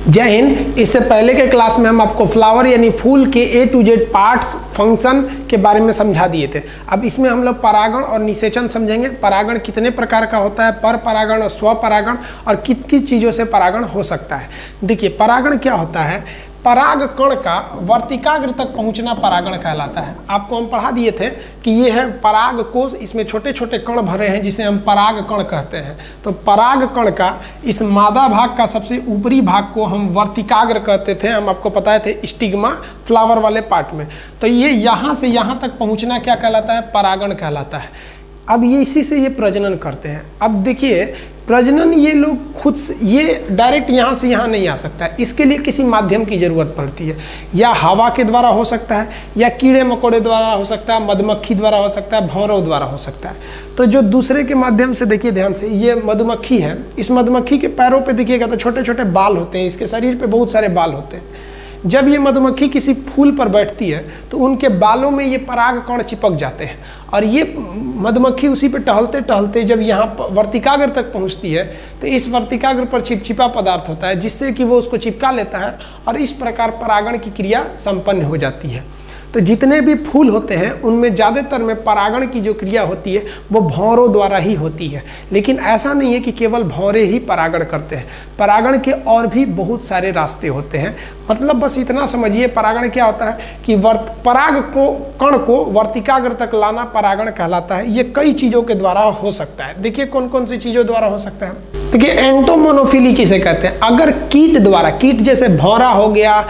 जय हिंद। इससे पहले के क्लास में हम आपको फ्लावर यानी फूल के A to Z parts function के बारे में समझा दिए थे। अब इसमें हम लोग परागण और निषेचन समझेंगे। परागण कितने प्रकार का होता है, पर परागण और स्वपरागण, और किन किन चीज़ों से परागण हो सकता है। देखिए परागण क्या होता है, पराग कण का वर्तिकाग्र तक पहुंचना परागण कहलाता है। आपको हम पढ़ा दिए थे कि ये है पराग कोश, इसमें छोटे छोटे कण भरे हैं जिसे हम पराग कण कहते हैं। तो पराग कण का इस मादा भाग का सबसे ऊपरी भाग को हम वर्तिकाग्र कहते थे, हम आपको बताए थे स्टिग्मा फ्लावर वाले पार्ट में। तो ये यहाँ से यहाँ तक पहुँचना क्या कहलाता है, परागण कहलाता है। अब ये इसी से ये प्रजनन करते हैं। अब देखिए प्रजनन ये लोग खुद से, ये डायरेक्ट यहाँ से यहाँ नहीं आ सकता है, इसके लिए किसी माध्यम की ज़रूरत पड़ती है। या हवा के द्वारा हो सकता है, या कीड़े मकोड़े द्वारा हो सकता है, मधुमक्खी द्वारा हो सकता है, भौरों द्वारा हो सकता है। तो जो दूसरे के माध्यम से, देखिए ध्यान से, ये मधुमक्खी है। इस मधुमक्खी के पैरों पे देखिएगा तो छोटे छोटे बाल होते हैं, इसके शरीर पे बहुत सारे बाल होते हैं। जब ये मधुमक्खी किसी फूल पर बैठती है तो उनके बालों में ये पराग कण चिपक जाते हैं, और ये मधुमक्खी उसी पे टहलते टहलते जब यहाँ वर्तिकाग्र तक पहुँचती है तो इस वर्तिकाग्र पर चिपचिपा पदार्थ होता है जिससे कि वो उसको चिपका लेता है, और इस प्रकार परागण की क्रिया संपन्न हो जाती है। तो जितने भी फूल होते हैं उनमें ज़्यादातर में परागण की जो क्रिया होती है वो भौरों द्वारा ही होती है। लेकिन ऐसा नहीं है कि केवल भौरे ही परागण करते हैं, परागण के और भी बहुत सारे रास्ते होते हैं। मतलब बस इतना समझिए, परागण क्या होता है कि पराग को कण को वर्तिकाग्र तक लाना परागण कहलाता है। ये कई चीज़ों के द्वारा हो सकता है। देखिए कौन कौन सी चीज़ों द्वारा हो सकता है। देखिए एंटोमोनोफिली किसे कहते हैं, अगर कीट द्वारा, कीट जैसे भौरा हो गया,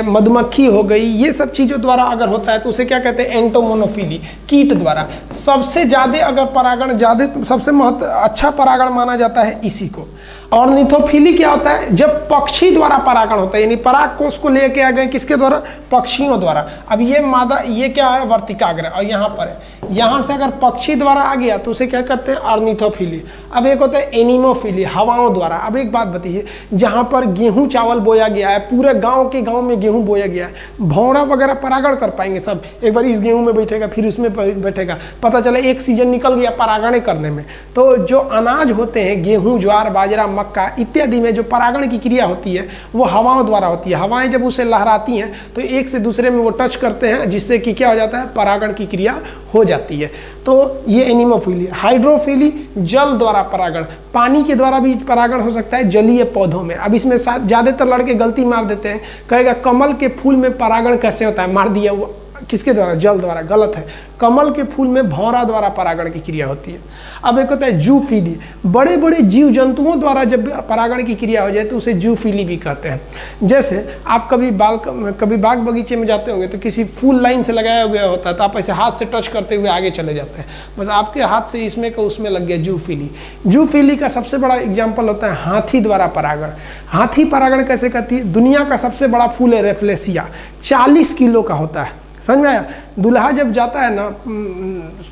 मधुमक्खी हो गई, ये सब चीज़ों द्वारा अगर होता है तो उसे क्या कहते हैं, एंटोमोनोफिली, कीट द्वारा। सबसे ज़्यादा अगर परागण सबसे अच्छा परागण माना जाता है इसी को। ऑर्निथोफिली क्या होता है, जब पक्षी द्वारा परागण होता है, यानी पराग कोष को लेके आ गए किसके द्वारा, पक्षियों द्वारा। अब ये मादा, ये क्या है, वर्तिकाग्र, और यहाँ पर है, यहाँ से अगर पक्षी द्वारा आ गया तो उसे क्या कहते हैं, ऑर्निथोफिली। अब एक होता है एनिमोफिली, हवाओं द्वारा। अब एक बात बताइए, जहाँ पर गेहूं चावल बोया गया है, पूरे गांव के गांव में गेहूं बोया गया है, भौरा वगैरह परागण कर पाएंगे सब? एक बार इस गेहूं में बैठेगा, फिर उसमें बैठेगा, पता चला एक सीजन निकल गया परागण करने में। तो जो अनाज होते हैं, गेहूं, ज्वार, बाजरा, मक्का इत्यादि में जो परागण की क्रिया होती है वो हवाओं द्वारा होती है। हवाएं जब उसे लहराती हैं तो एक से दूसरे में वो टच करते हैं, जिससे कि क्या हो जाता है, परागण की क्रिया हो जाती है। तो ये एनिमोफिली। हाइड्रोफिली, जल द्वारा परागण, पानी के द्वारा भी परागण हो सकता है जलीय पौधों में। अब इसमें ज़्यादातर लड़के गलती मार देते हैं, कहेगा कमल के फूल में परागण कैसे होता है, मार दिया वो किसके द्वारा, जल द्वारा। गलत है, कमल के फूल में भौरा द्वारा परागण की क्रिया होती है। अब एक होता है जूफिली, बड़े बड़े जीव जंतुओं द्वारा जब परागण की क्रिया हो जाए तो उसे जूफिली भी कहते हैं। जैसे आप कभी बाग बगीचे में जाते होंगे तो किसी फूल लाइन से लगाया गया होता है, तो आप ऐसे हाथ से टच करते हुए आगे चले जाते हैं, बस आपके हाथ से इसमें का उसमें लग गया, जूफिली। जूफिली का सबसे बड़ा एग्जाम्पल होता है हाथी द्वारा परागण। हाथी परागण कैसे करती है, दुनिया का सबसे बड़ा फूल है रेफ्लेसिया, 40 किलो का होता है, समझ में आया। दूल्हा जब जाता है ना,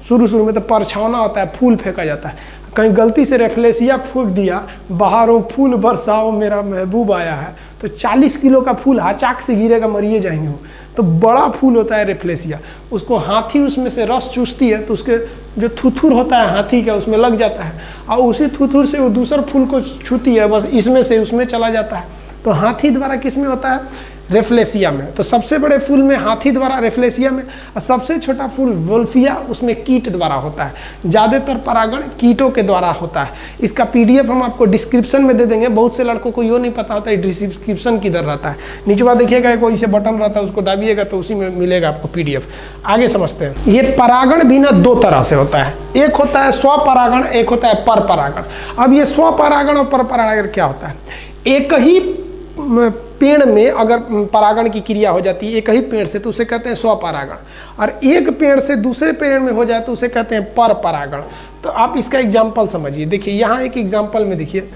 शुरू में तो परछावना होता है, फूल फेंका जाता है, कहीं गलती से रेफ्लेसिया फूंक दिया, बाहरों फूल बरसाओ मेरा महबूब आया है, तो 40 किलो का फूल हाचाक से गिरेगा, मरिए जाएंगे वो। तो बड़ा फूल होता है रेफ्लेसिया, उसको हाथी उसमें से रस चूसती है तो उसके जो थुथुर होता है हाथी का उसमें लग जाता है, और उसी थुथुर से वो दूसरे फूल को छूती है, बस इसमें से उसमें चला जाता है। तो हाथी द्वारा किस में होता है, रेफ्लेसिया में। तो सबसे बड़े फूल में हाथी द्वारा रेफ्लेसिया में, और सबसे छोटा फूल वोल्फिया, उसमें कीट द्वारा होता है। ज़्यादातर परागण कीटों के द्वारा होता है। इसका PDF हम आपको डिस्क्रिप्शन में दे देंगे। बहुत से लड़कों को ये नहीं पता होता है डिस्क्रिप्शन किधर रहता है, नीचे देखिएगा कोई से बटन रहता है, उसको दाबिएगा तो उसी में मिलेगा आपको PDF। आगे समझते हैं। ये परागण भी ना दो तरह से होता है, एक होता है स्वपरागण, एक होता है पर परागण। अब ये स्वपरागण और पर परागण क्या होता है, एक ही पेड़ में अगर परागण की क्रिया हो जाती है एक ही पेड़ से तो उसे कहते हैं स्वपरागण, और एक पेड़ से दूसरे पेड़ में हो जाए तो उसे कहते हैं पर परागण। तो आप इसका एग्जाम्पल समझिए। देखिए यहाँ एक एग्जाम्पल में देखिए,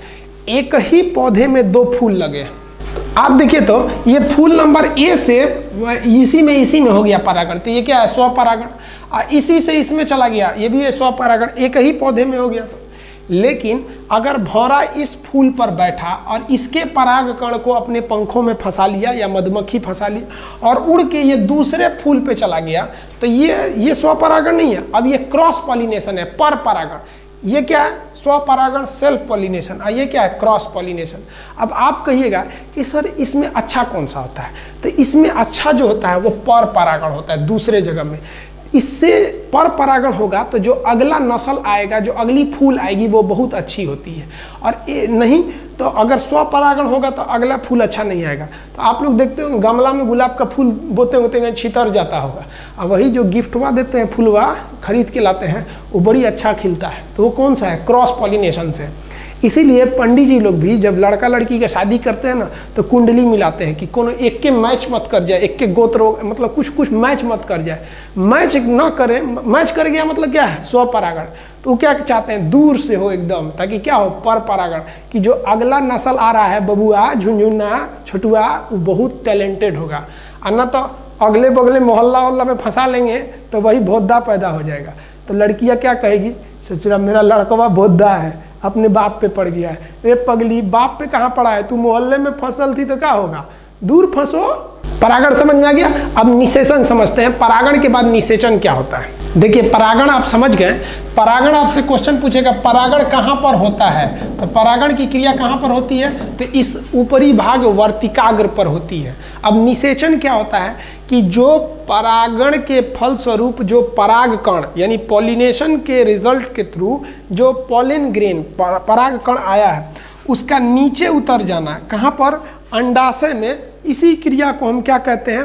एक ही पौधे में 2 फूल लगे। आप देखिए तो ये फूल नंबर A से इसी में हो गया परागण, तो ये क्या है, स्वपरागण। इसी से इसमें चला गया, ये भी है स्वपरागण, एक ही पौधे में हो गया। तो लेकिन अगर भौरा इस फूल पर बैठा और इसके पराग कण को अपने पंखों में फंसा लिया, या मधुमक्खी फंसा लिया, और उड़ के ये दूसरे फूल पे चला गया, तो ये स्वपरागण नहीं है, अब ये क्रॉस पॉलिनेशन है, पर परागण। ये क्या है, स्वपरागण सेल्फ पॉलिनेशन, और ये क्या है, क्रॉस पॉलिनेशन। अब आप कहिएगा कि सर इसमें अच्छा कौन सा होता है, तो इसमें अच्छा जो होता है वो पर परागण होता है दूसरे जगह में। इससे पर परागण होगा तो जो अगला नस्ल आएगा, जो अगली फूल आएगी वो बहुत अच्छी होती है, और नहीं तो अगर स्वपरागण होगा तो अगला फूल अच्छा नहीं आएगा। तो आप लोग देखते हो गमला में गुलाब का फूल बोते होते छितर जाता होगा, और वही जो गिफ्टवा देते हैं फूलवा खरीद के लाते हैं वो बड़ी अच्छा खिलता है, तो वो कौन सा है, क्रॉस पॉलिनेशन से। इसीलिए पंडित जी लोग भी जब लड़का लड़की की शादी करते हैं ना तो कुंडली मिलाते हैं कि कोनो एक के मैच मत कर जाए, एक के गोत्र मतलब कुछ कुछ मैच मत कर जाए। मैच ना करे, मैच कर गया मतलब क्या है, स्वपरागण। तो क्या चाहते हैं, दूर से हो एकदम, ताकि क्या हो, पर परागण, कि जो अगला नस्ल आ रहा है बबुआ झुनझुना छोटुआ वो बहुत टैलेंटेड होगा, और ना तो अगले बगले मोहल्ला वल्ला में फंसा लेंगे तो वही भोद्दा पैदा हो जाएगा। तो लड़कियाँ क्या कहेगी, सोचरा मेरा लड़कवा भोद्दा है, अपने बाप पे पड़ गया है। अरे पगली, बाप पे कहाँ पड़ा है, तू मोहल्ले में फसल थी तो क्या होगा, दूर फंसो। परागण समझ में आ गया। अब निषेचन समझते हैं, परागण के बाद निषेचन क्या होता है। देखिए परागण आप समझ गए, परागण आपसे क्वेश्चन पूछेगा परागण कहाँ पर होता है, तो परागण की क्रिया कहाँ पर होती है, तो इस ऊपरी भाग वर्तिकाग्र पर होती है। अब निषेचन क्या होता है कि जो परागण के फलस्वरूप जो परागकण यानी पॉलिनेशन के रिजल्ट के थ्रू जो पॉलिन ग्रेन परागकण आया है उसका नीचे उतर जाना, कहाँ पर, अंडाशय में, इसी क्रिया को हम क्या कहते हैं,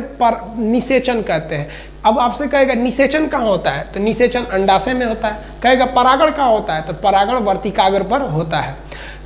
निषेचन कहते हैं। अब आपसे कहेगा निषेचन कहाँ होता है, तो निषेचन अंडाशय में होता है। कहेगा परागण कहाँ होता है, तो परागण वर्तिकाग्र पर होता है।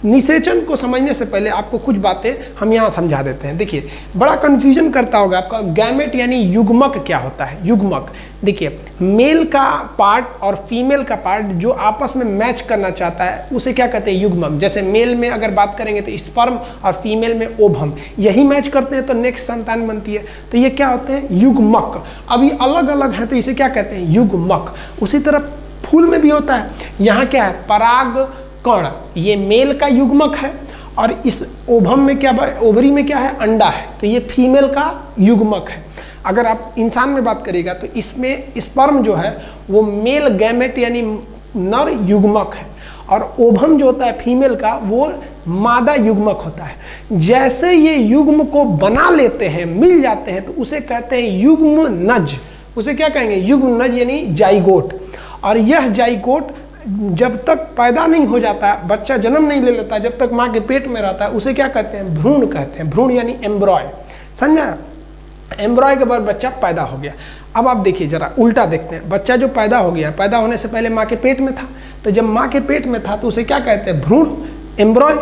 निषेचन को समझने से पहले आपको कुछ बातें हम यहाँ समझा देते हैं। देखिए बड़ा कन्फ्यूजन करता होगा आपका, गैमेट यानी युग्मक क्या होता है। युग्मक देखिए, मेल का पार्ट और फीमेल का पार्ट जो आपस में मैच करना चाहता है उसे क्या कहते हैं, युग्मक। जैसे मेल में अगर बात करेंगे तो स्पर्म और फीमेल में ओवम, यही मैच करते हैं तो नेक्स्ट संतान बनती है, तो ये क्या होते हैं, युग्मक। अभी अलग अलग है तो इसे क्या कहते हैं, युग्मक। उसी तरह फूल में भी होता है, यहाँ क्या है, पराग कण, ये मेल का युग्मक है, और इस ओभम में क्या, ओवरी में क्या है, अंडा है, तो ये फीमेल का युग्मक है। अगर आप इंसान में बात करिएगा तो इसमें स्पर्म जो है वो मेल गैमेट यानी नर युग्मक है, और ओभम जो होता है फीमेल का वो मादा युग्मक होता है। जैसे ये युग्म को बना लेते हैं, मिल जाते हैं, तो उसे कहते हैं युग्म नज। उसे क्या कहेंगे, युग्म नज यानी जाइगोट। और यह जाइगोट जब तक पैदा नहीं हो जाता, बच्चा जन्म नहीं ले लेता, जब तक माँ के पेट में रहता है, उसे क्या कहते हैं, भ्रूण कहते हैं। भ्रूण यानी एम्ब्रॉय, समझा। एम्ब्रॉय के बाद बच्चा पैदा हो गया। अब आप देखिए जरा उल्टा देखते हैं, बच्चा जो पैदा हो गया, पैदा होने से पहले माँ के पेट में था, तो जब माँ के पेट में था तो उसे क्या कहते हैं, भ्रूण, एम्ब्रॉय।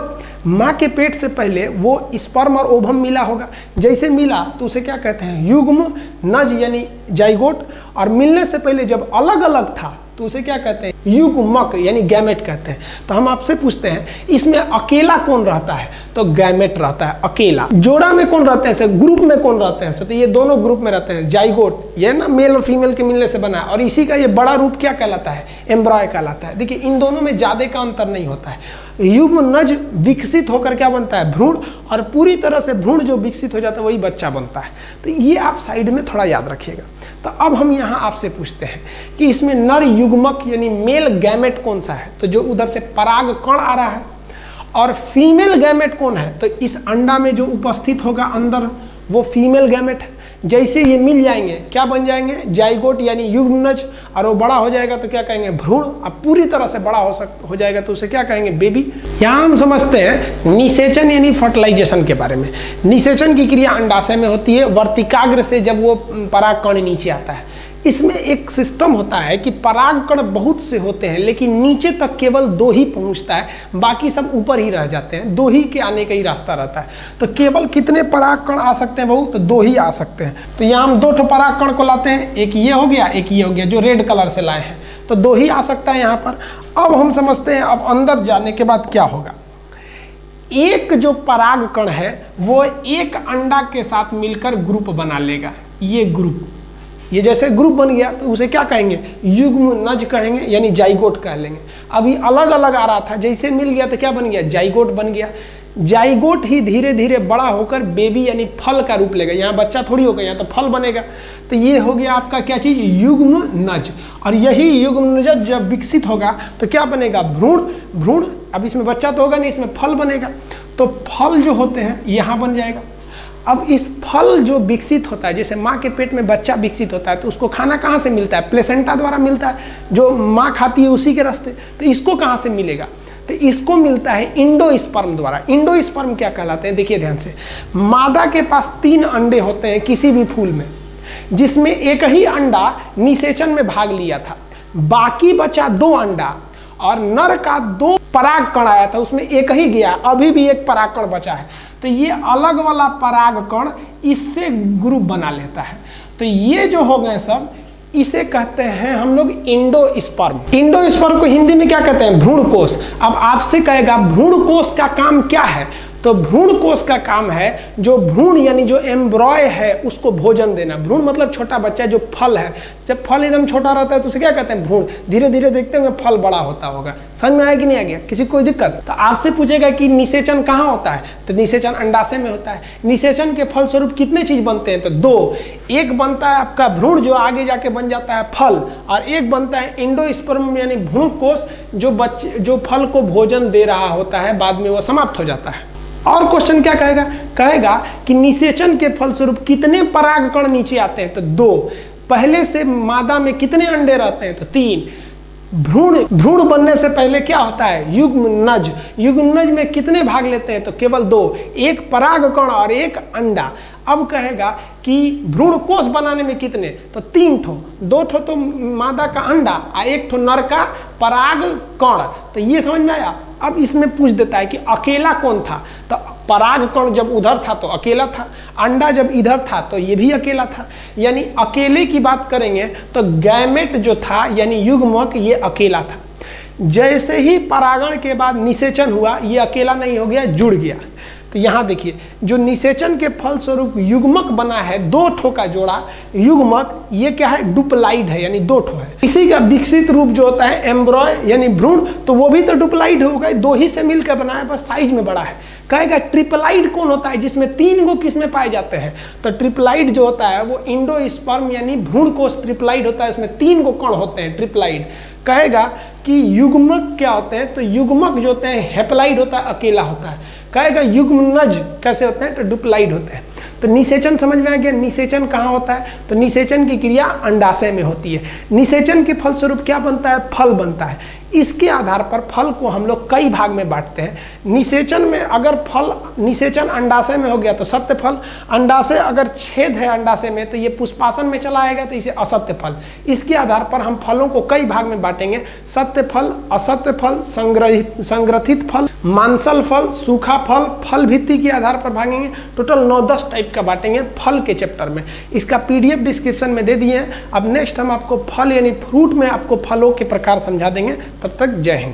माँ के पेट से पहले वो स्पर्म और ओवम मिला होगा, जैसे मिला तो उसे क्या कहते हैं, युग्म नज यानी जाइगोट। और मिलने से पहले जब अलग अलग था तो उसे क्या कहते हैं, युग्मक यानी गैमेट कहते हैं। तो हम आपसे पूछते हैं इसमें अकेला कौन रहता है, तो गैमेट रहता है अकेला। जोड़ा में कौन रहते हैं, ग्रुप में कौन रहते हैं, तो ये दोनों ग्रुप में रहते हैं। जाइगोट ये ना मेल और फीमेल के मिलने से बना है, और इसी का ये बड़ा रूप क्या कहलाता है, एम्ब्रॉय कहलाता है। देखिए इन दोनों में ज्यादा का अंतर नहीं होता है। युग्म नज विकसित होकर क्या बनता है, भ्रूण, और पूरी तरह से भ्रूण जो विकसित हो जाता है वही बच्चा बनता है। तो ये आप साइड में थोड़ा याद रखिएगा। तो अब हम यहाँ आपसे पूछते हैं कि इसमें नर युग्मक यानी मेल गैमेट कौन सा है, तो जो उधर से पराग कण आ रहा है, और फीमेल गैमेट कौन है, तो इस अंडा में जो उपस्थित होगा अंदर वो फीमेल गैमेट है। जैसे ये मिल जाएंगे क्या बन जाएंगे, जाइगोट यानी युग्मनज, और वो बड़ा हो जाएगा तो क्या कहेंगे, भ्रूण। अब पूरी तरह से बड़ा हो जाएगा तो उसे क्या कहेंगे, बेबी। यहाँ हम समझते हैं निषेचन यानी फर्टिलाइजेशन के बारे में। निषेचन की क्रिया अंडाशय में होती है, वर्तिकाग्र से जब वो परागकण नीचे आता है। इसमें एक सिस्टम होता है कि परागकण बहुत से होते हैं लेकिन नीचे तक केवल 2 ही पहुंचता है, बाकी सब ऊपर ही रह जाते हैं। 2 ही के आने का ही रास्ता रहता है। तो केवल कितने परागकण आ सकते हैं बहू, तो 2 ही आ सकते हैं। तो यहाँ हम 2 परागकण को लाते हैं, एक ये हो गया, एक ये हो गया, जो रेड कलर से लाए हैं, तो 2 ही आ सकता है यहाँ पर। अब हम समझते हैं अब अंदर जाने के बाद क्या होगा। एक जो परागकण है वो एक अंडा के साथ मिलकर ग्रुप बना लेगा। ये ग्रुप, ये जैसे ग्रुप बन गया तो उसे क्या कहेंगे, युग्म नज कहेंगे यानी जाइगोट कह लेंगे। अभी अलग अलग आ रहा था, जैसे मिल गया तो क्या बन गया, जाइगोट बन गया। जाइगोट ही धीरे धीरे बड़ा होकर बेबी यानी फल का रूप लेगा। यहाँ बच्चा थोड़ी होगा, यहाँ तो फल बनेगा। तो ये हो गया आपका क्या चीज, युग्म नज। और यही युग्म नज जब विकसित होगा तो क्या बनेगा, भ्रूण। भ्रूण, अब इसमें बच्चा तो होगा नहीं, इसमें फल बनेगा। तो फल जो होते हैं यहाँ बन जाएगा। अब इस फल जो विकसित होता है, जैसे माँ के पेट में बच्चा विकसित होता है तो उसको खाना कहाँ से मिलता है, प्लेसेंटा द्वारा मिलता है, जो माँ खाती है उसी के रास्ते। तो इसको कहाँ से मिलेगा, तो इसको मिलता है इंडोस्पर्म द्वारा। इंडोस्पर्म क्या कहलाते हैं, देखिए ध्यान से, मादा के पास 3 अंडे होते हैं किसी भी फूल में, जिसमें एक ही अंडा निषेचन में भाग लिया था, बाकी बचा 2 अंडा, और नर का 2 पराग कण आया था, उसमें एक ही गया, अभी भी एक पराग कण बचा है। तो ये अलग वाला पराग कण इससे ग्रुप बना लेता है। तो ये जो हो गए सब, इसे कहते हैं हम लोग इंडोस्पर्म। इंडोस्पर्म को हिंदी में क्या कहते हैं, भ्रूण कोश। अब आपसे कहेगा भ्रूण कोश का काम क्या है, तो भ्रूण कोश का काम है जो भ्रूण यानी जो एम्ब्रॉय है उसको भोजन देना। भ्रूण मतलब छोटा बच्चा, जो फल है, जब फल एकदम छोटा रहता है तो उसे क्या कहते हैं, भ्रूण। धीरे धीरे देखते हुए फल बड़ा होता होगा। समझ में आया कि नहीं आ गया, किसी को कोई दिक्कत। तो आपसे पूछेगा कि निषेचन कहाँ होता है, तो निषेचन अंडाशय में होता है। निषेचन के फलस्वरूप कितने चीज बनते हैं, तो 2। एक बनता है आपका भ्रूण जो आगे जाके बन जाता है फल, और एक बनता है इंडोस्पर्म यानी भ्रूण कोश जो फल को भोजन दे रहा होता है, बाद में वो समाप्त हो जाता है। और क्वेश्चन क्या कहेगा, कहेगा कि निषेचन के फलस्वरूप कितने पराग कण नीचे आते हैं, तो 2। पहले से मादा में कितने अंडे रहते हैं, तो 3। भ्रूण बनने से पहले क्या होता है, युग्मनज। युग्मनज में कितने भाग लेते हैं, तो केवल 2, एक पराग कण और एक अंडा। अब कहेगा कि भ्रूण कोश बनाने में कितने, तो 3 ठो, 2 ठो तो मादा का अंडा और 1 ठो नर का पराग कण। तो ये समझ में आया। अब इसमें पूछ देता है कि अकेला कौन था, तो पराग कण जब उधर था तो अकेला था, अंडा जब इधर था तो ये भी अकेला था। यानी अकेले की बात करेंगे तो गैमेट जो था यानी युग्मक, ये अकेला था। जैसे ही परागण के बाद निषेचन हुआ, ये अकेला नहीं हो गया, जुड़ गया। तो यहाँ देखिए, जो निषेचन के फलस्वरूप युग्मक बना है, 2 ठो का जोड़ा युग्मक, ये क्या है, डुप्लाइड है, यानी 2 ठो है। इसी का विकसित रूप जो होता है एम्ब्रॉय यानी भ्रूण, तो वो भी तो डुप्लाइड होगा, 2 ही से मिलकर बना है, बस साइज में बड़ा है। कहेगा ट्रिप्लाइड कौन होता है, जिसमें 3 गो किस्में पाए जाते हैं, तो ट्रिप्लाइड जो होता है वो इंडोस्पर्म यानी भ्रूण कोश ट्रिप्लाइड होता है, इसमें 3 गो कण होते हैं, ट्रिप्लाइड। कहेगा कि युग्मक क्या होते हैं, तो युग्मक जो होते हैं हेप्लाइड होता है, अकेला होता है। कहेगा युग्मनज कैसे होते हैं, तो डुप्लाइड होते हैं। तो निषेचन समझ में आ गया। निषेचन कहाँ होता है, तो निषेचन की क्रिया अंडाशय में होती है। निषेचन के फलस्वरूप क्या बनता है, फल बनता है। इसके आधार पर फल को हम लोग कई भाग में बांटते हैं। निषेचन में अगर फल, निषेचन अंडाशय में हो गया तो सत्य फल, अंडाशय अगर छेद है अंडाशय में तो ये पुष्पासन में चला आएगा तो इसे असत्य फल। इसके आधार पर हम फलों को कई भाग में बांटेंगे, सत्य फल, असत्य फल, संग्रथित फल, मांसल फल, सूखा फल, फल भित्ति के आधार पर भागेंगे। टोटल 9-10 टाइप का बांटेंगे फल के चैप्टर में। इसका PDF डिस्क्रिप्शन में दे दिए हैं। अब नेक्स्ट हम आपको फल यानी फ्रूट में आपको फलों के प्रकार समझा देंगे। तब तक जय हिंद।